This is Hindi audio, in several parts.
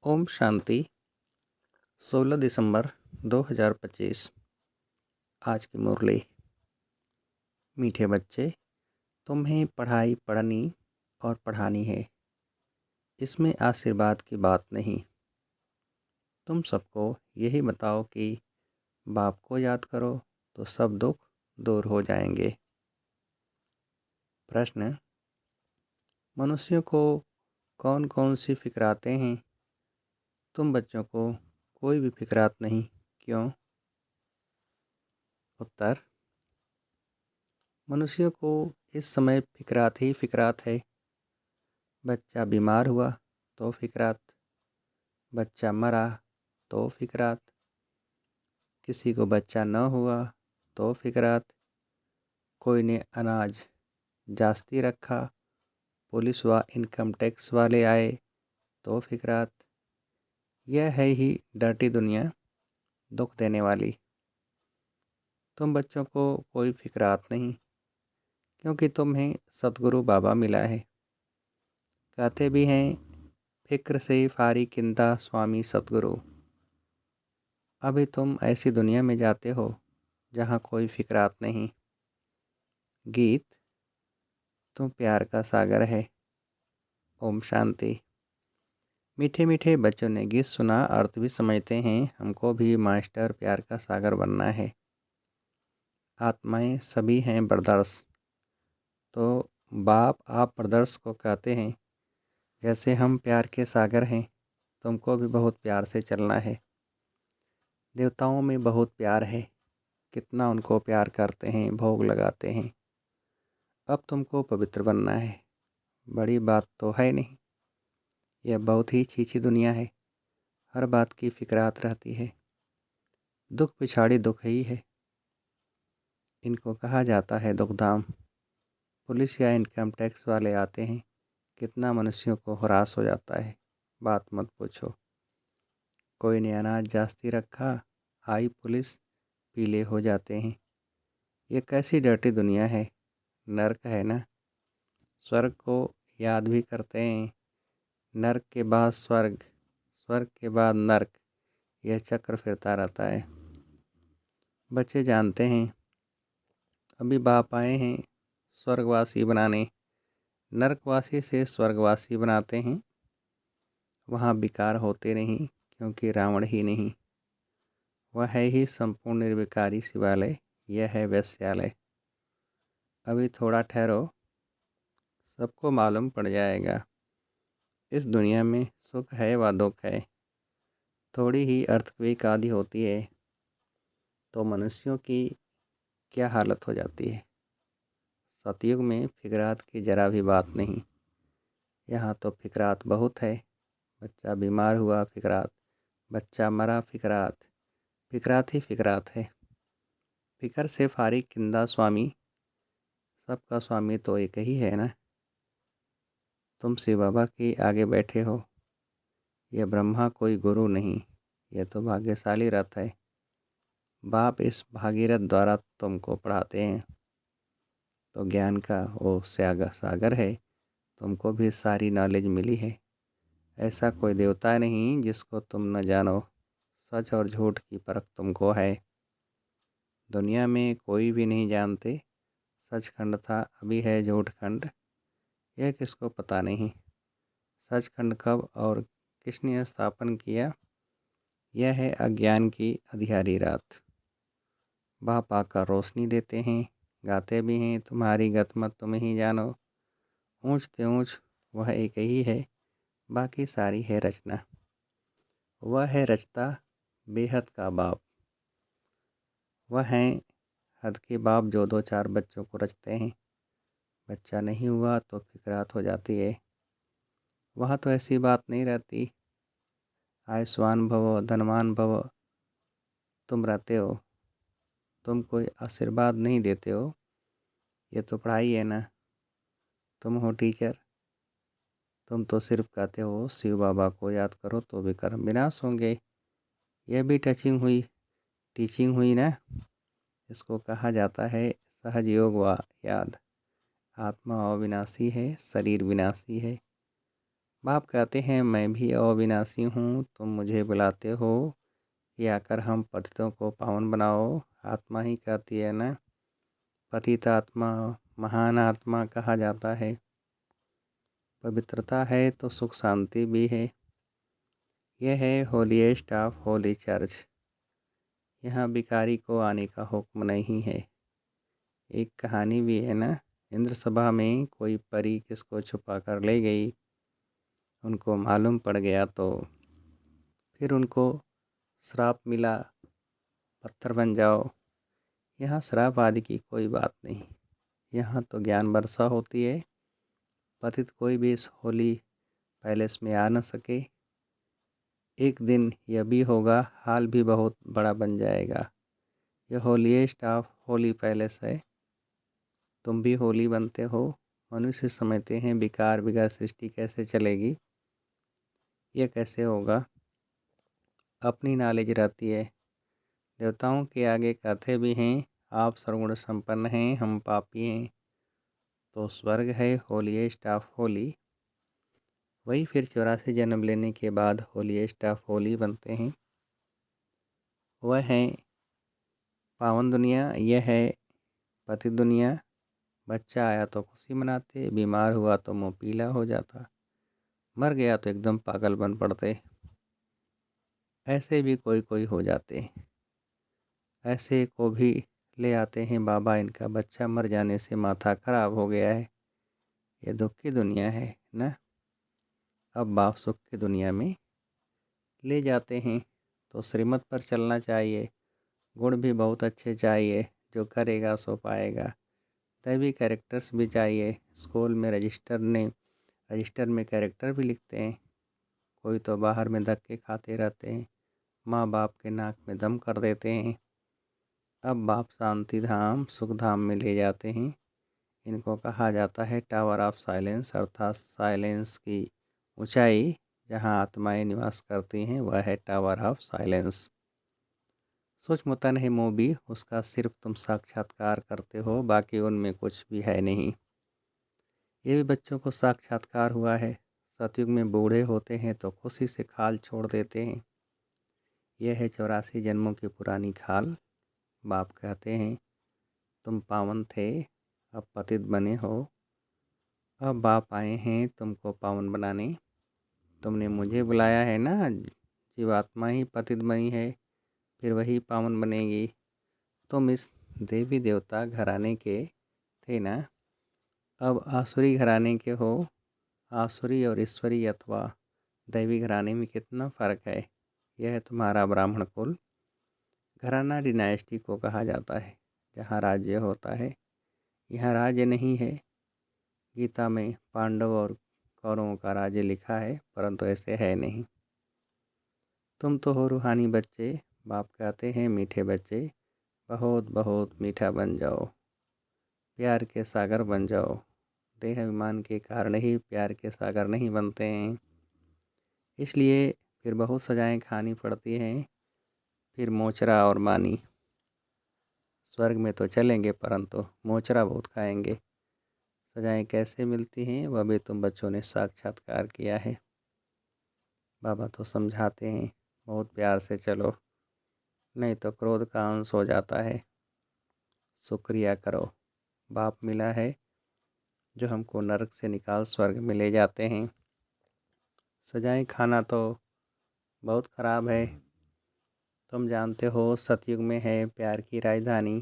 ओम शांति। 16 दिसंबर 2025। आज की मुरली। मीठे बच्चे, तुम्हें पढ़ाई पढ़नी और पढ़ानी है। इसमें आशीर्वाद की बात नहीं। तुम सबको यही बताओ कि बाप को याद करो तो सब दुख दूर हो जाएंगे। प्रश्न: मनुष्यों को कौन कौन सी फिक्राते हैं? तुम बच्चों को कोई भी फिक्रात नहीं, क्यों? उत्तर: मनुष्यों को इस समय फिक्रात ही फिक्रात है। बच्चा बीमार हुआ तो फिक्रात, बच्चा मरा तो फिक्रात, किसी को बच्चा न हुआ तो फिक्रात, कोई ने अनाज जास्ती रखा, पुलिस व इनकम टैक्स वाले आए तो फिक्रात। यह है ही डर्टी दुनिया, दुख देने वाली। तुम बच्चों को कोई फिक्रात नहीं, क्योंकि तुम्हें सतगुरु बाबा मिला है। कहते भी हैं, फिक्र से फारी किंदा स्वामी सतगुरु। अभी तुम ऐसी दुनिया में जाते हो जहाँ कोई फिक्रात नहीं। गीत: तुम प्यार का सागर है। ओम शांति। मीठे मीठे बच्चों ने गीत सुना, अर्थ भी समझते हैं। हमको भी मास्टर प्यार का सागर बनना है। आत्माएं सभी हैं ब्रदर्स, तो बाप आप ब्रदर्स को कहते हैं, जैसे हम प्यार के सागर हैं, तुमको भी बहुत प्यार से चलना है। देवताओं में बहुत प्यार है, कितना उनको प्यार करते हैं, भोग लगाते हैं। अब तुमको पवित्र बनना है। बड़ी बात तो है नहीं। यह बहुत ही छीछी दुनिया है, हर बात की फिक्रात रहती है। दुख पिछाड़ी दुख ही है। इनको कहा जाता है दुखधाम। पुलिस या इनकम टैक्स वाले आते हैं, कितना मनुष्यों को हरास हो जाता है, बात मत पूछो। कोई ने अनाज जास्ती रखा, आई पुलिस, पीले हो जाते हैं। ये कैसी डर्टी दुनिया है, नर्क है ना। स्वर्ग को याद भी करते हैं, नर्क के बाद स्वर्ग, स्वर्ग के बाद नर्क, यह चक्र फिरता रहता है। बच्चे जानते हैं, अभी बाप आए हैं स्वर्गवासी बनाने, नर्कवासी से स्वर्गवासी बनाते हैं। वहाँ विकार होते नहीं, क्योंकि रावण ही नहीं। वह है ही संपूर्ण निर्विकारी शिवालय, यह है वैश्यालय। अभी थोड़ा ठहरो, सबको मालूम पड़ जाएगा। इस दुनिया में सुख है व दुख है। थोड़ी ही अर्थक्वेक आदि होती है तो मनुष्यों की क्या हालत हो जाती है। सतयुग में फिक्रात की जरा भी बात नहीं। यहाँ तो फिक्रात बहुत है। बच्चा बीमार हुआ फिक्रात, बच्चा मरा फिक्रात, फिक्रात ही फिक्रात है। फिक्र से फारिग किंदा स्वामी, सबका स्वामी तो एक ही है ना। तुम शिव बाबा के आगे बैठे हो। यह ब्रह्मा कोई गुरु नहीं, यह तो भाग्यशाली रथ है। बाप इस भागीरथ द्वारा तुमको पढ़ाते हैं, तो ज्ञान का वो सागर है। तुमको भी सारी नॉलेज मिली है। ऐसा कोई देवता नहीं जिसको तुम न जानो। सच और झूठ की परख तुमको है। दुनिया में कोई भी नहीं जानते, सचखंड था अभी है झूठखंड, यह किसको पता नहीं। सचखंड कब और किसने स्थापन किया, यह है अज्ञान की अंधियारी रात। बाप आकर रोशनी देते हैं, गाते भी हैं, तुम्हारी गतमत तुम ही जानो। ऊंच ते ऊंच वह एक ही है, बाकी सारी है रचना। वह है रचता बेहद का बाप। वह हैं हद के बाप जो दो चार बच्चों को रचते हैं। बच्चा नहीं हुआ तो फिक्रात हो जाती है। वहाँ तो ऐसी बात नहीं रहती। आयुष्मान भव धनवान भव तुम रहते हो, तुम कोई आशीर्वाद नहीं देते हो। ये तो पढ़ाई है ना। तुम हो टीचर, तुम तो सिर्फ कहते हो शिव बाबा को याद करो तो भी कर्म विनाश होंगे। यह भी टीचिंग हुई ना। इसको कहा जाता है सहज योग व याद। आत्मा अविनाशी है, शरीर विनाशी है। बाप कहते हैं मैं भी अविनाशी हूँ, तुम मुझे बुलाते हो कि आकर हम पतितों को पावन बनाओ। आत्मा ही कहती है ना, पतित आत्मा महान आत्मा कहा जाता है। पवित्रता है तो सुख शांति भी है। यह है होलीएस्ट ऑफ होली चर्च। यहाँ भिखारी को आने का हुक्म नहीं है। एक कहानी भी है ना, इंद्र सभा में कोई परी किसको छुपा कर ले गई, उनको मालूम पड़ गया तो फिर उनको श्राप मिला, पत्थर बन जाओ। यहाँ श्राप आदि की कोई बात नहीं, यहाँ तो ज्ञान वर्षा होती है। पतित कोई भी इस होली पैलेस में आ न सके। एक दिन यह भी होगा, हाल भी बहुत बड़ा बन जाएगा। यह होलीएस्ट ऑफ होली पैलेस है। तुम भी होली बनते हो। मनुष्य समझते हैं विकार बिगड़ सृष्टि कैसे चलेगी, यह कैसे होगा। अपनी नॉलेज रहती है। देवताओं के आगे कहते भी हैं आप सर्वगुण संपन्न हैं, हम पापी हैं। तो स्वर्ग है होलीएस्ट ऑफ होली। वही फिर 84 जन्म लेने के बाद होलीएस्ट ऑफ होली बनते हैं। वह है पावन दुनिया, यह है पति दुनिया। बच्चा आया तो खुशी मनाते, बीमार हुआ तो मुँह पीला हो जाता, मर गया तो एकदम पागल बन पड़ते। ऐसे भी कोई कोई हो जाते। ऐसे को भी ले आते हैं बाबा, इनका बच्चा मर जाने से माथा खराब हो गया है। ये दुख की दुनिया है ना। अब बाप सुख की दुनिया में ले जाते हैं। तो श्रीमत पर चलना चाहिए। गुण भी बहुत अच्छे चाहिए, जो करेगा सो पाएगा। दैवी कैरेक्टर्स भी चाहिए। स्कूल में रजिस्टर में कैरेक्टर भी लिखते हैं। कोई तो बाहर में धक्के खाते रहते हैं, माँ बाप के नाक में दम कर देते हैं। अब बाप शांति धाम सुख धाम में ले जाते हैं। इनको कहा जाता है टावर ऑफ साइलेंस, अर्थात साइलेंस की ऊंचाई जहाँ आत्माएं निवास करती हैं वह है टावर ऑफ साइलेंस। सूक्ष्मतन है मूवी, उसका सिर्फ तुम साक्षात्कार करते हो, बाकी उनमें कुछ भी है नहीं। ये भी बच्चों को साक्षात्कार हुआ है। सतयुग में बूढ़े होते हैं तो खुशी से खाल छोड़ देते हैं। यह है 84 जन्मों की पुरानी खाल। बाप कहते हैं तुम पावन थे, अब पतित बने हो। अब बाप आए हैं तुमको पावन बनाने। तुमने मुझे बुलाया है ना, जीवात्मा ही पतित बनी है, फिर वही पावन बनेगी। तुम इस देवी देवता घराने के थे ना, अब आसुरी घराने के हो। आसुरी और ईश्वरी अथवा दैवी घराने में कितना फ़र्क है। यह है तुम्हारा ब्राह्मण कुल। घराना डिनाइस्टी को कहा जाता है, जहाँ राज्य होता है। यहाँ राज्य नहीं है। गीता में पांडव और कौरवों का राज्य लिखा है, परंतु ऐसे है नहीं। तुम तो हो रूहानी बच्चे। बाप कहते हैं मीठे बच्चे, बहुत बहुत मीठा बन जाओ, प्यार के सागर बन जाओ। देह अभिमान के कारण ही प्यार के सागर नहीं बनते हैं। इसलिए फिर बहुत सजाएं खानी पड़ती हैं, फिर मोचरा और मानी। स्वर्ग में तो चलेंगे परंतु मोचरा बहुत खाएंगे। सजाएं कैसे मिलती हैं वह भी तुम बच्चों ने साक्षात्कार किया है। बाबा तो समझाते हैं बहुत प्यार से चलो, नहीं तो क्रोध का अंश हो जाता है। शुक्रिया करो, बाप मिला है जो हमको नरक से निकाल स्वर्ग में ले जाते हैं। सजाएं खाना तो बहुत ख़राब है। तुम जानते हो सतयुग में है प्यार की राजधानी।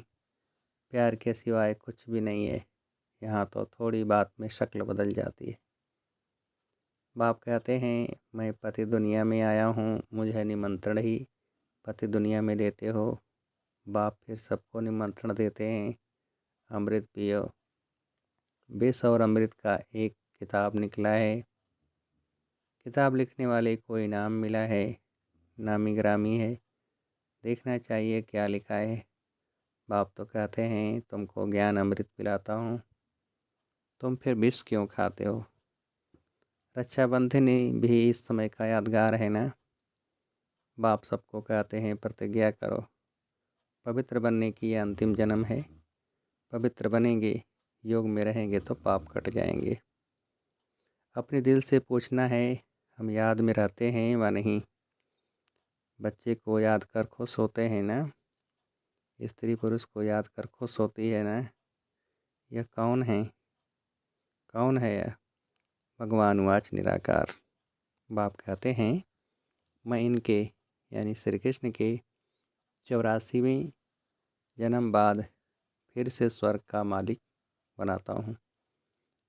प्यार के सिवाय कुछ भी नहीं है। यहाँ तो थोड़ी बात में शक्ल बदल जाती है। बाप कहते हैं मैं पति दुनिया में आया हूँ, मुझे निमंत्रण ही पति दुनिया में देते हो। बाप फिर सबको निमंत्रण देते हैं, अमृत पियो। विष और अमृत का एक किताब निकला है। किताब लिखने वाले को इनाम मिला है, नामी ग्रामी है। देखना चाहिए क्या लिखा है। बाप तो कहते हैं तुमको ज्ञान अमृत पिलाता हूँ, तुम फिर विष क्यों खाते हो। रक्षाबंधन भी इस समय का यादगार है ना। बाप सबको कहते हैं प्रतिज्ञा करो, पवित्र बनने की यह अंतिम जन्म है। पवित्र बनेंगे, योग में रहेंगे तो पाप कट जाएंगे। अपने दिल से पूछना है, हम याद में रहते हैं व नहीं। बच्चे को याद कर खुश होते हैं ना, स्त्री पुरुष को याद कर खुश होती है ना। यह कौन है? कौन है यह? भगवान वाच निराकार। बाप कहते हैं, मैं इनके यानी श्री कृष्ण के 84वें जन्म बाद फिर से स्वर्ग का मालिक बनाता हूँ।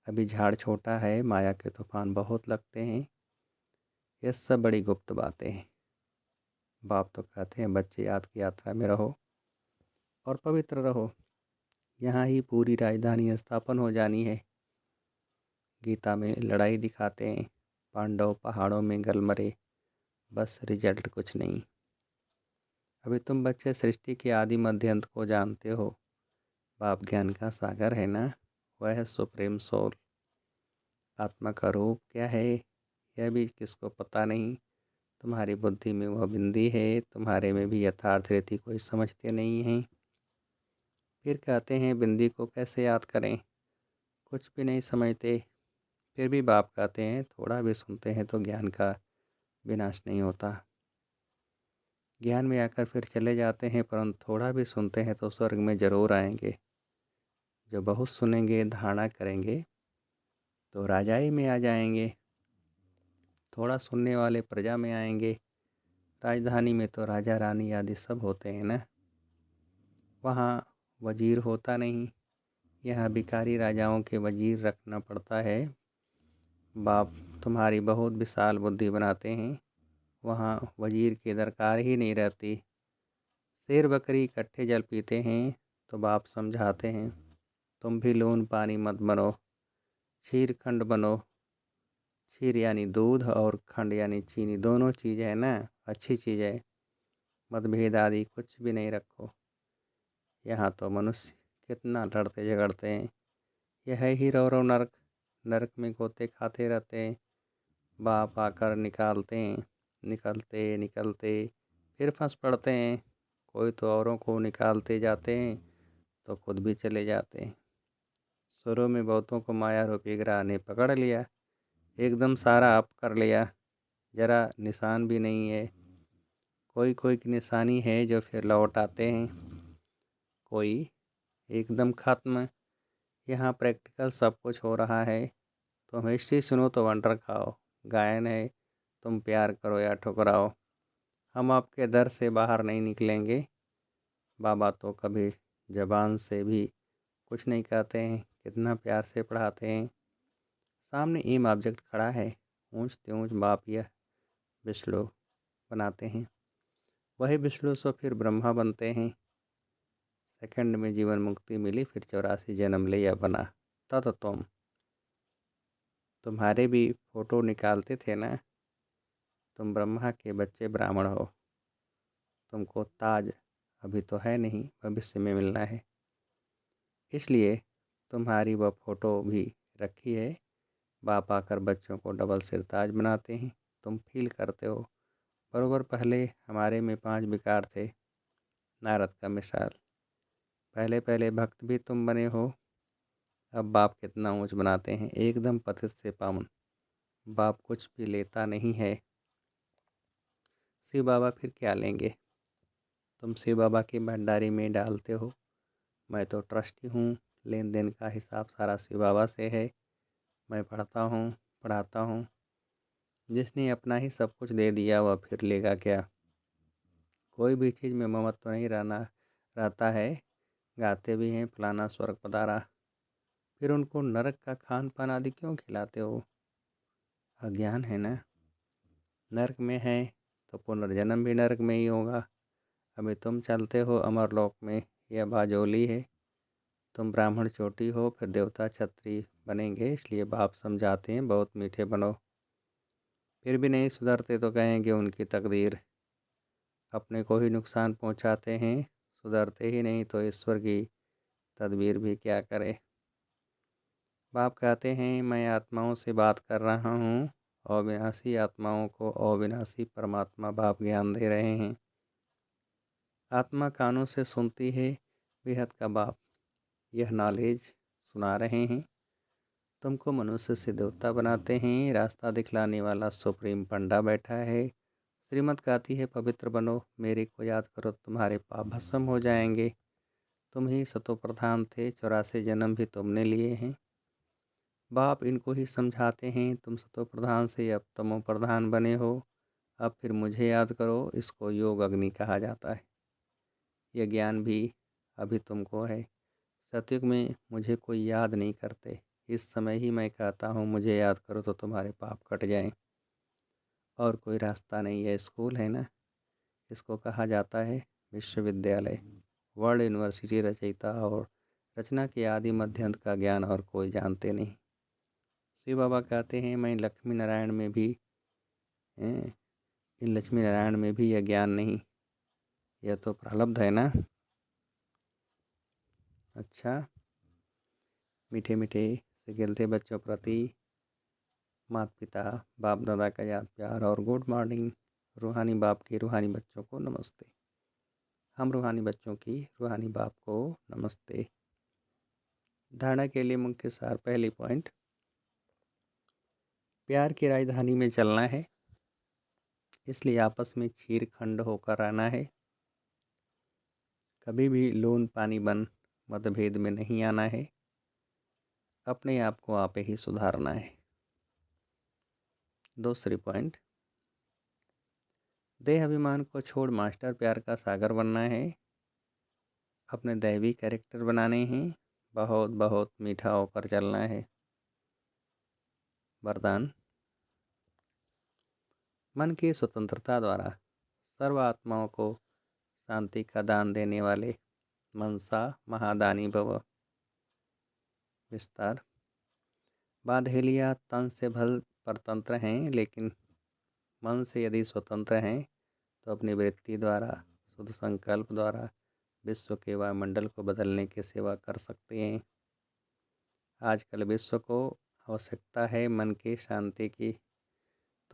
अभी झाड़ छोटा है, माया के तूफान बहुत लगते हैं। ये सब बड़ी गुप्त बातें हैं। बाप तो कहते हैं, बच्चे याद की यात्रा में रहो और पवित्र रहो। यहाँ ही पूरी राजधानी स्थापन हो जानी है। गीता में लड़ाई दिखाते हैं, पांडव पहाड़ों में गल मरे, बस रिजल्ट कुछ नहीं। अभी तुम बच्चे सृष्टि के आदि मध्य अंत को जानते हो। बाप ज्ञान का सागर है ना, वह है सुप्रीम सोल। आत्मा का रूप क्या है यह भी किसको पता नहीं। तुम्हारी बुद्धि में वह बिंदी है, तुम्हारे में भी यथार्थ रीति कोई समझते नहीं हैं। फिर कहते हैं बिंदी को कैसे याद करें, कुछ भी नहीं समझते। फिर भी बाप कहते हैं, थोड़ा भी सुनते हैं तो ज्ञान का विनाश नहीं होता। ज्ञान में आकर फिर चले जाते हैं, परंतु थोड़ा भी सुनते हैं तो स्वर्ग में ज़रूर आएंगे। जो बहुत सुनेंगे, धारणा करेंगे तो राजाई में आ जाएंगे। थोड़ा सुनने वाले प्रजा में आएंगे। राजधानी में तो राजा रानी आदि सब होते हैं ना। वहाँ वजीर होता नहीं, यहाँ भिखारी राजाओं के वजीर रखना पड़ता है। बाप तुम्हारी बहुत विशाल बुद्धि बनाते हैं, वहाँ वजीर की दरकार ही नहीं रहती। शेर बकरी इकट्ठे जल पीते हैं तो बाप समझाते हैं, तुम भी लून पानी मत बनो, क्षीर खंड बनो। क्षीर यानी दूध और खंड यानी चीनी, दोनों चीज़ है ना, अच्छी चीज़ है। मतभेद आदि कुछ भी नहीं रखो। यहाँ तो मनुष्य कितना लड़ते झगड़ते हैं। यह है ही रौरव नरक। नरक में गोते खाते रहते हैं। बाप आकर निकालते हैं, निकलते निकलते फिर फंस पड़ते हैं। कोई तो औरों को निकालते जाते हैं तो खुद भी चले जाते हैं। शुरू में बहुतों को माया रूपी ग्रह ने पकड़ लिया, एकदम सारा अप कर लिया, जरा निशान भी नहीं है। कोई कोई की निशानी है जो फिर लौट आते हैं, कोई एकदम ख़त्म। यहाँ प्रैक्टिकल सब कुछ हो रहा है। तुम हिस्ट्री सुनो तो वंडर खाओ। गायन है, तुम प्यार करो या ठुकराओ, हम आपके दर से बाहर नहीं निकलेंगे। बाबा तो कभी ज़बान से भी कुछ नहीं कहते हैं, कितना प्यार से पढ़ाते हैं। सामने एम ऑब्जेक्ट खड़ा है, ऊंच त्यूंच बाप यह विष्णु बनाते हैं। वही विष्णु सो फिर ब्रह्मा बनते हैं। सेकंड में जीवन मुक्ति मिली, फिर 84 जन्म ले या बना तत तुम्हारे भी फोटो निकालते थे ना। तुम ब्रह्मा के बच्चे ब्राह्मण हो। तुमको ताज अभी तो है नहीं, भविष्य में मिलना है, इसलिए तुम्हारी वह फ़ोटो भी रखी है। बाप आकर बच्चों को डबल सिरताज बनाते हैं। तुम फील करते हो बरोबर पहले हमारे में 5 विकार थे। नारद का मिसाल, पहले पहले भक्त भी तुम बने हो। अब बाप कितना ऊंच बनाते हैं, एकदम पतित से पावन। बाप कुछ भी लेता नहीं है। शिव बाबा फिर क्या लेंगे? तुम शिव बाबा की भंडारी में डालते हो। मैं तो ट्रस्टी हूँ, लेन देन का हिसाब सारा शिव बाबा से है। मैं पढ़ता हूँ, पढ़ाता हूँ। जिसने अपना ही सब कुछ दे दिया वह फिर लेगा क्या? कोई भी चीज़ में ममत्व तो नहीं रहता है। गाते भी हैं फलाना स्वर्ग पधारा, फिर उनको नरक का खान पान आदि क्यों खिलाते हो? अज्ञान है ना। नरक में है तो पुनर्जन्म भी नरक में ही होगा। अभी तुम चलते हो अमरलोक में, यह बाजोली है। तुम ब्राह्मण चोटी हो, फिर देवता क्षत्रिय बनेंगे, इसलिए बाप समझाते हैं बहुत मीठे बनो। फिर भी नहीं सुधरते तो कहेंगे उनकी तकदीर। अपने को ही नुकसान पहुंचाते हैं, सुधरते ही नहीं तो ईश्वर की तदबीर भी क्या करे। बाप कहते हैं, मैं आत्माओं से बात कर रहा हूँ। अविनाशी आत्माओं को अविनाशी परमात्मा बाप ज्ञान दे रहे हैं। आत्मा कानों से सुनती है, बेहद का बाप यह नॉलेज सुना रहे हैं। तुमको मनुष्य से देवता बनाते हैं। रास्ता दिखलाने वाला सुप्रीम पंडा बैठा है। श्रीमत गाती है पवित्र बनो, मेरे को याद करो तुम्हारे पाप भस्म हो जाएंगे। तुम ही सतो प्रधान थे, 84 जन्म भी तुमने लिए हैं। बाप इनको ही समझाते हैं, तुम सतो प्रधान से अब तमो प्रधान बने हो। अब फिर मुझे याद करो, इसको योग अग्नि कहा जाता है। यह ज्ञान भी अभी तुमको है। सतयुग में मुझे कोई याद नहीं करते, इस समय ही मैं कहता हूँ मुझे याद करो तो तुम्हारे पाप कट जाएं। और कोई रास्ता नहीं है। स्कूल है ना, इसको कहा जाता है विश्वविद्यालय। वर्ल्ड यूनिवर्सिटी रचयिता और रचना के आदि मध्य अंत का ज्ञान और कोई जानते नहीं। शिव बाबा कहते हैं मैं लक्ष्मी नारायण में भी इन लक्ष्मी नारायण में भी यह ज्ञान नहीं, यह तो प्रारब्ध है ना। अच्छा, मीठे मीठे से खेलते बच्चों प्रति माता पिता बाप दादा का याद प्यार और गुड मॉर्निंग। रूहानी बाप के रूहानी बच्चों को नमस्ते। हम रूहानी बच्चों की रूहानी बाप को नमस्ते। धारणा के लिए मुख्य सार। पहली पॉइंट, प्यार की राजधानी में चलना है, इसलिए आपस में चीर खंड होकर रहना है। कभी भी लोन पानी बन मतभेद में नहीं आना है। अपने आप को आप ही सुधारना है। दूसरी पॉइंट, देह अभिमान को छोड़ मास्टर प्यार का सागर बनना है। अपने दैवी कैरेक्टर बनाने हैं, बहुत बहुत मीठा होकर चलना है। वरदान, मन की स्वतंत्रता द्वारा सर्व आत्माओं को शांति का दान देने वाले मनसा महादानी भव। विस्तार, बाधेलिया तन से भल परतंत्र हैं, लेकिन मन से यदि स्वतंत्र हैं तो अपनी वृत्ति द्वारा शुद्ध संकल्प द्वारा विश्व के वायुमंडल को बदलने की सेवा कर सकते हैं। आजकल विश्व को आवश्यकता है मन की शांति की,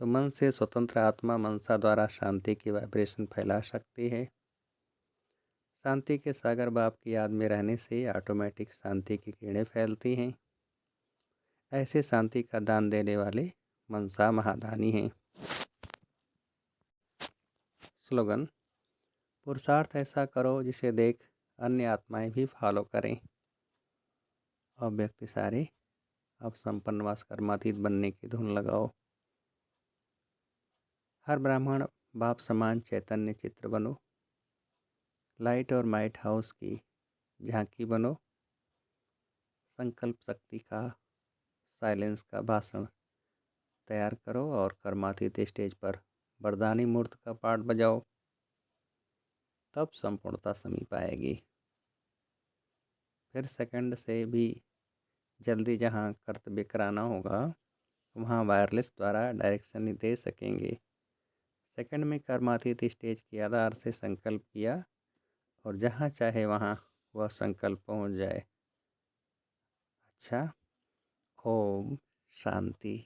तो मन से स्वतंत्र आत्मा मनसा द्वारा शांति की वाइब्रेशन फैला सकती है। शांति के सागर बाप की याद में रहने से ऑटोमेटिक शांति की किरणें फैलती हैं। ऐसे शांति का दान देने वाले मनसा महादानी हैं। स्लोगन, पुरुषार्थ ऐसा करो जिसे देख अन्य आत्माएं भी फॉलो करें। अब व्यक्ति सारे अब संपन्नवास कर्मातीत बनने की धुन लगाओ। हर ब्राह्मण बाप समान चैतन्य चित्र बनो। लाइट और माइट हाउस की झांकी बनो। संकल्प शक्ति का साइलेंस का भाषण तैयार करो और कर्मातीत स्टेज पर वरदानी मूर्त का पाठ बजाओ, तब संपूर्णता समीप आएगी। फिर सेकंड से भी जल्दी जहाँ कर्तव्य कराना होगा वहाँ वायरलेस द्वारा डायरेक्शन दे सकेंगे। सेकंड में कर्मातीत स्टेज के आधार से संकल्प किया और जहाँ चाहे वहाँ वह संकल्प पहुँच जाए। अच्छा, ओम शांति।